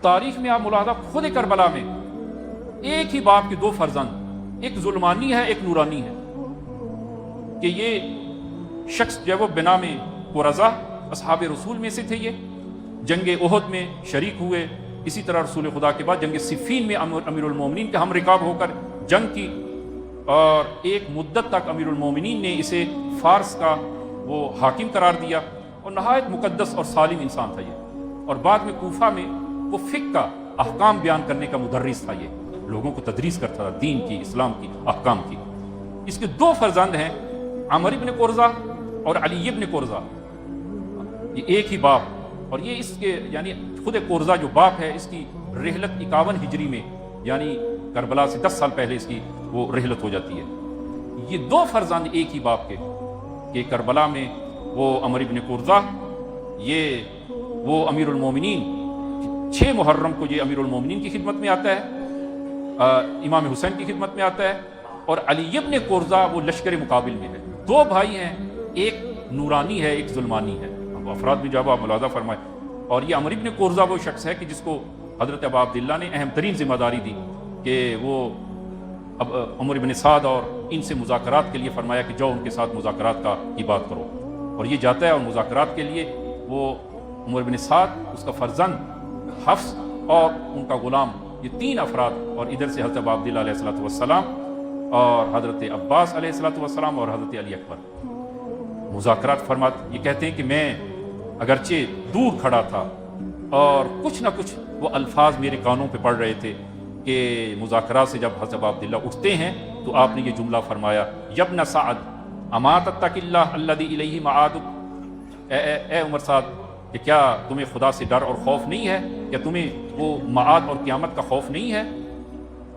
تاریخ میں آپ ملاحظہ خود کربلا میں ایک ہی باپ کے دو فرزند، ایک ظلمانی ہے ایک نورانی ہے، کہ یہ شخص جو ہے وہ بنام قرظہ اصحاب رسول میں سے تھے، یہ جنگ احد میں شریک ہوئے، اسی طرح رسول خدا کے بعد جنگ صفین میں امیر المومنین کے ہم رکاب ہو کر جنگ کی، اور ایک مدت تک امیر المومنین نے اسے فارس کا وہ حاکم قرار دیا، اور نہایت مقدس اور سالم انسان تھا یہ، اور بعد میں کوفہ میں وہ فقہ کا احکام بیان کرنے کا مدرس تھا، یہ لوگوں کو تدریس کرتا تھا دین کی، اسلام کی، احکام کی۔ اس کے دو فرزند ہیں، عمر ابن قرظہ اور علی ابن قرظہ، یہ ایک ہی باپ، اور یہ اس کے یعنی خود قرظہ جو باپ ہے اس کی رحلت 51 ہجری میں، یعنی کربلا سے 10 سال پہلے اس کی وہ رحلت ہو جاتی ہے۔ یہ دو فرزند ایک ہی باپ کے، کہ کربلا میں وہ عمر ابن قرظہ یہ وہ امیر المومنین 6 محرم کو یہ امیر المومنین کی خدمت میں آتا ہے، امام حسین کی خدمت میں آتا ہے، اور علی ابن قرظہ وہ لشکر مقابل میں ہے۔ دو بھائی ہیں، ایک نورانی ہے ایک ظلمانی ہے، اب افراد بھی جب آپ ملاحظہ فرمائیں۔ اور یہ عمر ابن قرظہ وہ شخص ہے کہ جس کو حضرت ابا عبداللہ نے اہم ترین ذمہ داری دی کہ وہ اب عمر بن سعد اور ان سے مذاکرات کے لیے فرمایا کہ جاؤ ان کے ساتھ مذاکرات کی بات کرو، اور یہ جاتا ہے اور مذاکرات کے لیے وہ عمر بن سعد، اس کا فرزند حفص اور ان کا غلام، یہ 3 افراد، اور ادھر سے حضرت ابا عبداللہ علیہ السلام اور حضرت عباس علیہ السلام اور حضرت علی اکبر مذاکرات فرماتے۔ یہ کہتے ہیں کہ میں اگرچہ دور کھڑا تھا اور کچھ نہ کچھ وہ الفاظ میرے کانوں پہ پڑ رہے تھے کہ مذاکرات سے جب حضرت ابا عبداللہ اٹھتے ہیں تو آپ نے یہ جملہ فرمایا، یبن سعد اما تتق اللہ الذی الیہ معادک، اے عمر سعد کہ کیا تمہیں خدا سے ڈر اور خوف نہیں ہے، کیا تمہیں وہ معاد اور قیامت کا خوف نہیں ہے؟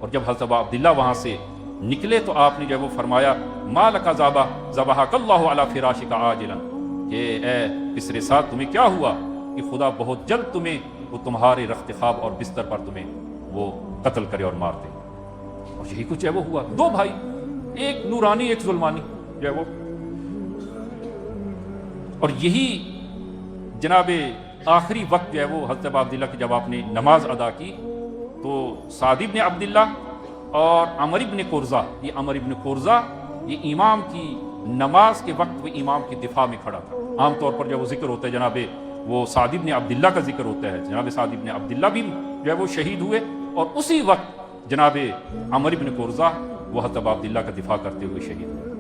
اور جب حضرت ابا عبداللہ وہاں سے نکلے تو آپ نے جب وہ فرمایا ما لک ذبحک اللہ علی فراشک عاجلا، کہ اے بسر سعد تمہیں کیا ہوا کہ خدا بہت جلد تمہیں وہ تمہارے رخت خواب اور بستر پر تمہیں وہ قتل کرے اور مار دے۔ اور یہی کچھ ہے وہ ہوا، دو بھائی، ایک نورانی ایک ظلمانی جو ہے وہ، اور یہی جناب آخری وقت جو ہے وہ حضرت ابا عبداللہ کی جب آپ نے نماز ادا کی تو سعد ابن عبداللہ اور عمر ابن قرظہ، یہ عمر ابن قرظہ یہ امام کی نماز کے وقت وہ امام کی دفاع میں کھڑا تھا۔ عام طور پر جب وہ ذکر ہوتا ہے جناب وہ سعد ابن عبداللہ کا ذکر ہوتا ہے، جناب سعد ابن عبداللہ بھی جو ہے وہ شہید ہوئے، اور اسی وقت جناب عمر ابن قرظہ وہ حضرت ابا عبداللہ کا دفاع کرتے ہوئے شہید ہوئے۔